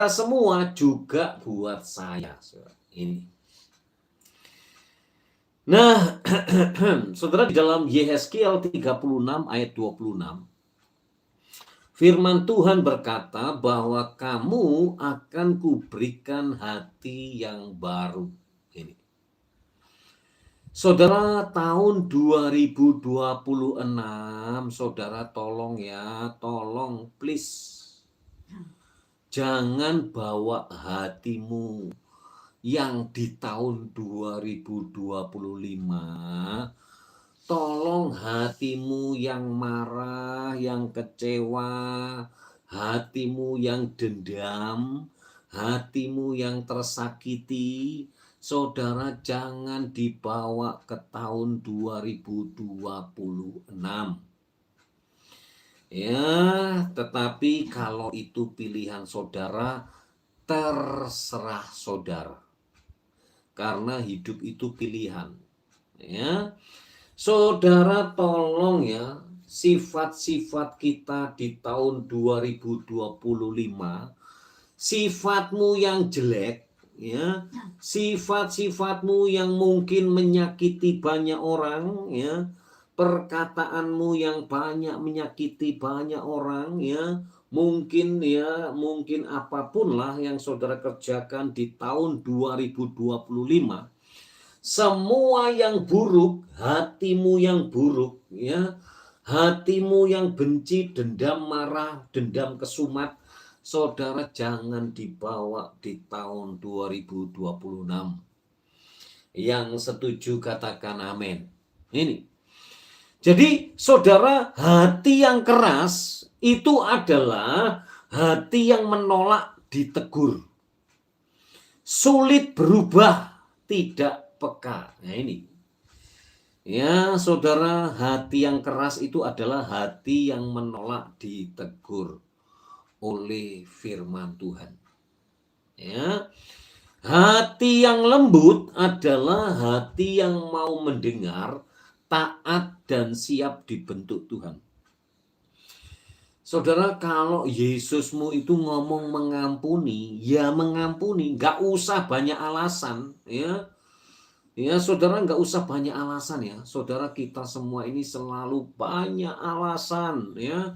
semua juga buat saya. Ini. Nah, saudara, di dalam Yehezkiel 36 ayat 26, firman Tuhan berkata bahwa kamu akan kuberikan hati yang baru. Ini. Saudara, tahun 2026, saudara tolong ya, tolong please. Jangan bawa hatimu yang di tahun 2025, tolong hatimu yang marah, yang kecewa, hatimu yang dendam, hatimu yang tersakiti, saudara jangan dibawa ke tahun 2026. Ya, tetapi kalau itu pilihan saudara, terserah saudara. Karena hidup itu pilihan. Ya. Saudara tolong ya, sifat-sifat kita di tahun 2025, sifatmu yang jelek, ya, sifat-sifatmu yang mungkin menyakiti banyak orang, ya, perkataanmu yang banyak menyakiti banyak orang, ya, mungkin apapun lah yang saudara kerjakan di tahun 2025, semua yang buruk, hatimu yang buruk, ya, hatimu yang benci, dendam, marah, dendam, kesumat, saudara jangan dibawa di tahun 2026. Yang setuju katakan amin. Ini. Jadi saudara, hati yang keras itu adalah hati yang menolak ditegur. Sulit berubah, tidak peka. Nah ini. Ya saudara, hati yang keras itu adalah hati yang menolak ditegur oleh firman Tuhan. Ya. Hati yang lembut adalah hati yang mau mendengar, taat dan siap dibentuk Tuhan. Saudara, kalau Yesusmu itu ngomong mengampuni, ya mengampuni, nggak usah banyak alasan, ya. Ya, saudara nggak usah banyak alasan ya. Saudara, kita semua ini selalu banyak alasan, ya.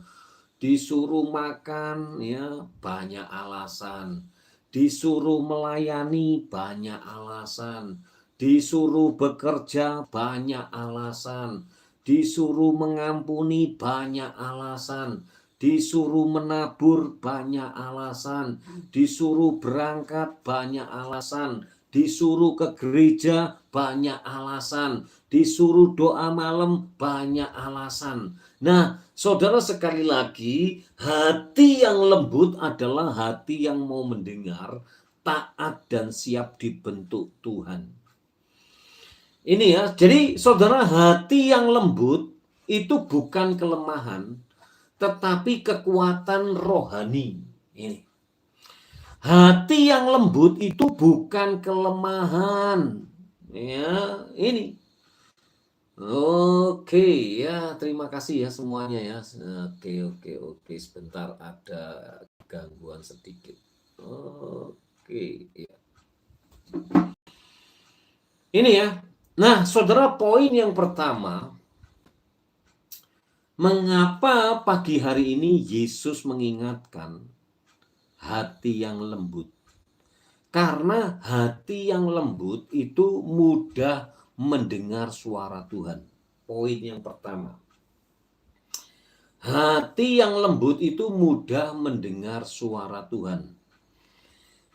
Disuruh makan, ya, banyak alasan. Disuruh melayani, banyak alasan. Disuruh bekerja, banyak alasan. Disuruh mengampuni, banyak alasan. Disuruh menabur, banyak alasan. Disuruh berangkat, banyak alasan. Disuruh ke gereja, banyak alasan. Disuruh doa malam, banyak alasan. Nah, saudara, sekali lagi, hati yang lembut adalah hati yang mau mendengar, taat dan siap dibentuk Tuhan. Ini ya, jadi saudara, hati yang lembut itu bukan kelemahan, tetapi kekuatan rohani. Ini. Hati yang lembut itu bukan kelemahan. Ya, ini. Oke, ya, terima kasih ya semuanya ya. Oke. Sebentar ada gangguan sedikit. Oke, ya. Ini ya. Nah, saudara, poin yang pertama, mengapa pagi hari ini Yesus mengingatkan hati yang lembut? Karena hati yang lembut itu mudah mendengar suara Tuhan. Poin yang pertama. Hati yang lembut itu mudah mendengar suara Tuhan.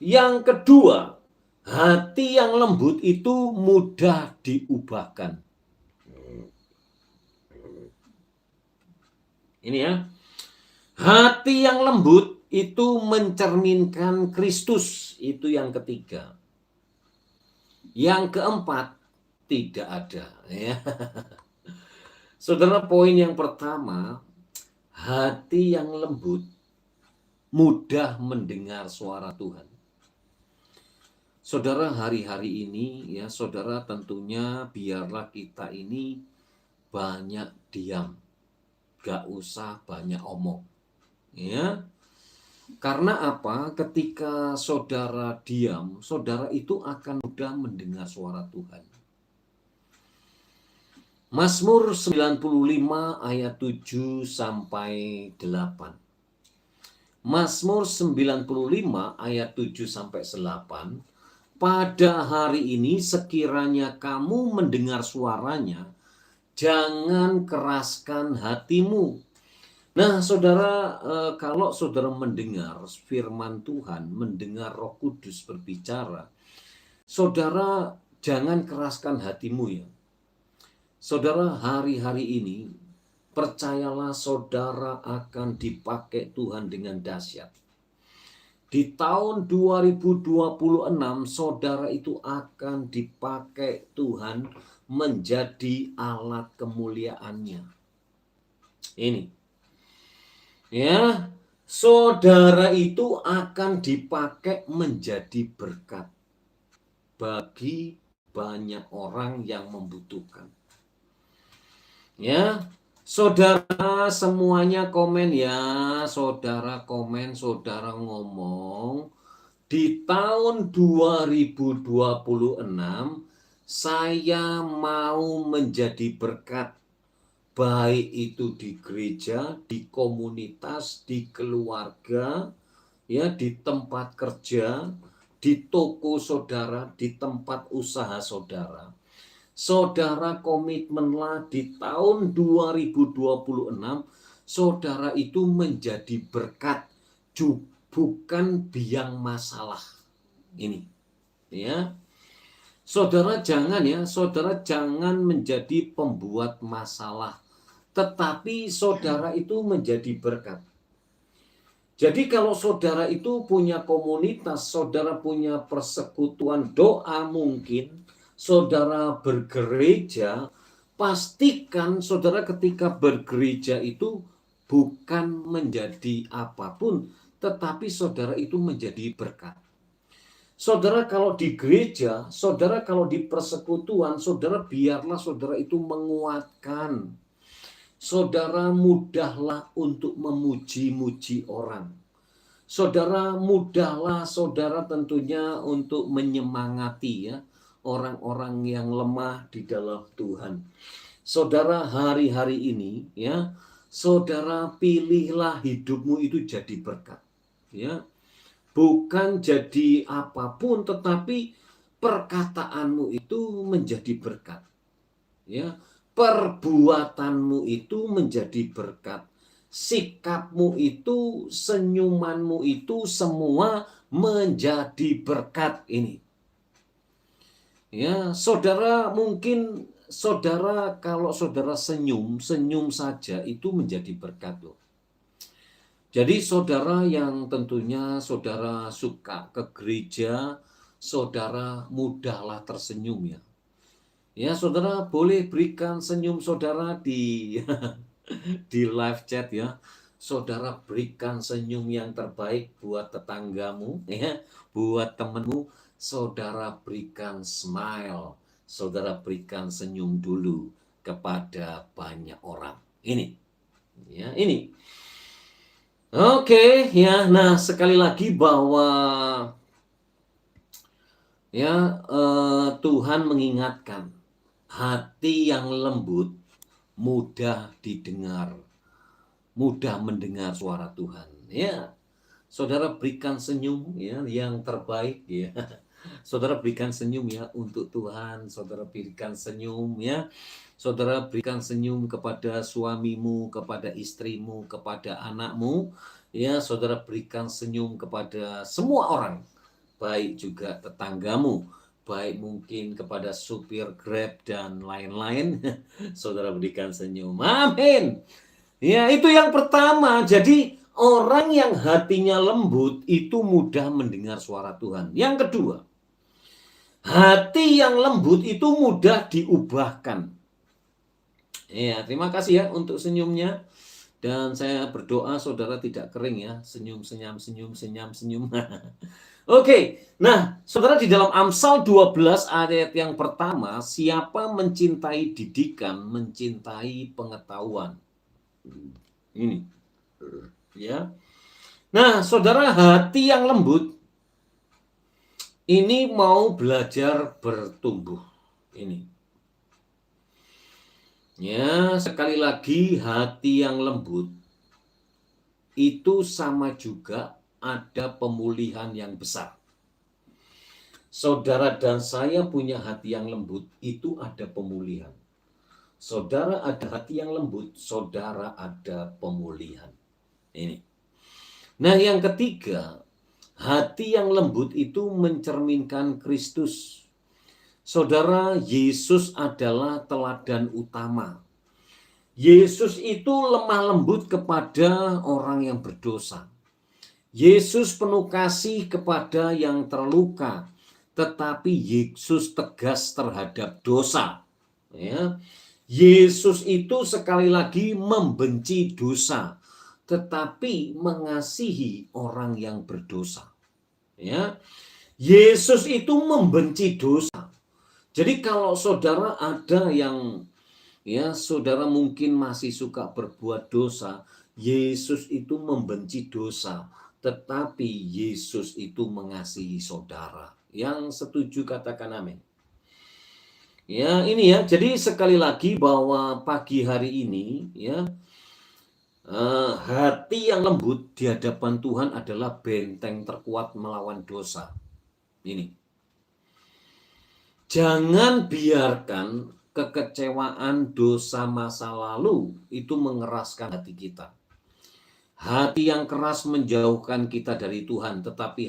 Yang kedua, hati yang lembut itu mudah diubahkan. Ini ya. Hati yang lembut itu mencerminkan Kristus. Itu yang ketiga. Yang keempat, tidak ada. Ya. Saudara, poin yang pertama, hati yang lembut mudah mendengar suara Tuhan. Saudara, hari-hari ini ya, saudara, tentunya biarlah kita ini banyak diam. Gak usah banyak omong. Ya. Karena apa? Ketika saudara diam, saudara itu akan mudah mendengar suara Tuhan. Mazmur 95 ayat 7 sampai 8. Mazmur 95 ayat 7 sampai 8. Pada hari ini sekiranya kamu mendengar suaranya, jangan keraskan hatimu. Nah, saudara, kalau saudara mendengar firman Tuhan, mendengar Roh Kudus berbicara, saudara jangan keraskan hatimu ya. Saudara, hari-hari ini percayalah saudara akan dipakai Tuhan dengan dahsyat. Di tahun 2026 saudara itu akan dipakai Tuhan menjadi alat kemuliaannya. Ini. Ya, saudara itu akan dipakai menjadi berkat bagi banyak orang yang membutuhkan. Ya, saudara semuanya komen ya, saudara komen, saudara ngomong. Di tahun 2026 saya mau menjadi berkat, baik itu di gereja, di komunitas, di keluarga, ya, di tempat kerja, di toko saudara, di tempat usaha saudara. Saudara komitmenlah di tahun 2026 saudara itu menjadi berkat, bukan biang masalah. Ini, ya. Saudara jangan menjadi pembuat masalah, tetapi saudara itu menjadi berkat. Jadi kalau saudara itu punya komunitas, saudara punya persekutuan doa mungkin, saudara bergereja, pastikan saudara ketika bergereja itu bukan menjadi apapun, tetapi saudara itu menjadi berkat. Saudara kalau di gereja, saudara kalau di persekutuan, saudara biarlah saudara itu menguatkan. Saudara mudahlah untuk memuji-muji orang. Saudara mudahlah saudara tentunya untuk menyemangati ya orang-orang yang lemah di dalam Tuhan. Saudara hari-hari ini ya, saudara pilihlah hidupmu itu jadi berkat. Ya. Bukan jadi apapun, tetapi perkataanmu itu menjadi berkat. Ya, perbuatanmu itu menjadi berkat. Sikapmu itu, senyumanmu itu semua menjadi berkat ini. Ya, saudara mungkin saudara kalau saudara senyum saja itu menjadi berkat loh. Jadi saudara yang tentunya saudara suka ke gereja, saudara mudahlah tersenyum ya. Ya, saudara boleh berikan senyum saudara di di live chat ya. Saudara berikan senyum yang terbaik buat tetanggamu ya, buat temanmu, saudara berikan smile, saudara berikan senyum dulu kepada banyak orang. Ini. Ya, ini. Oke, ya. Nah, sekali lagi bahwa ya Tuhan mengingatkan hati yang lembut mudah didengar, mudah mendengar suara Tuhan. Ya, saudara berikan senyum ya yang terbaik ya. Saudara berikan senyum ya untuk Tuhan, saudara berikan senyum ya. Saudara berikan senyum kepada suamimu, kepada istrimu, kepada anakmu. Ya, saudara berikan senyum kepada semua orang, baik juga tetanggamu, baik mungkin kepada supir Grab dan lain-lain. Saudara berikan senyum. Amin. Ya, itu yang pertama. Jadi, orang yang hatinya lembut itu mudah mendengar suara Tuhan. Yang kedua, hati yang lembut itu mudah diubahkan. Ya, terima kasih ya untuk senyumnya. Dan saya berdoa saudara tidak kering ya. Senyum, senyum, senyum, senyum, senyum. Oke, nah saudara di dalam Amsal 12 ayat yang pertama, siapa mencintai didikan, mencintai pengetahuan. Ini, ya. Nah, saudara, hati yang lembut ini mau belajar bertumbuh. Ini. Ya, sekali lagi hati yang lembut itu sama juga ada pemulihan yang besar. Saudara dan saya punya hati yang lembut, itu ada pemulihan. Saudara ada hati yang lembut, saudara ada pemulihan. Ini. Nah, yang ketiga, hati yang lembut itu mencerminkan Kristus. Saudara, Yesus adalah teladan utama. Yesus itu lemah lembut kepada orang yang berdosa. Yesus penuh kasih kepada yang terluka, tetapi Yesus tegas terhadap dosa. Ya. Yesus itu sekali lagi membenci dosa, tetapi mengasihi orang yang berdosa. Ya. Yesus itu membenci dosa. Jadi kalau saudara ada yang saudara mungkin masih suka berbuat dosa, Yesus itu membenci dosa, tetapi Yesus itu mengasihi saudara. Yang setuju katakan amin. Ya, ini ya. Jadi sekali lagi bahwa pagi hari ini hati yang lembut di hadapan Tuhan adalah benteng terkuat melawan dosa. Ini. Jangan biarkan kekecewaan dosa masa lalu itu mengeraskan hati kita. Hati yang keras menjauhkan kita dari Tuhan, tetapi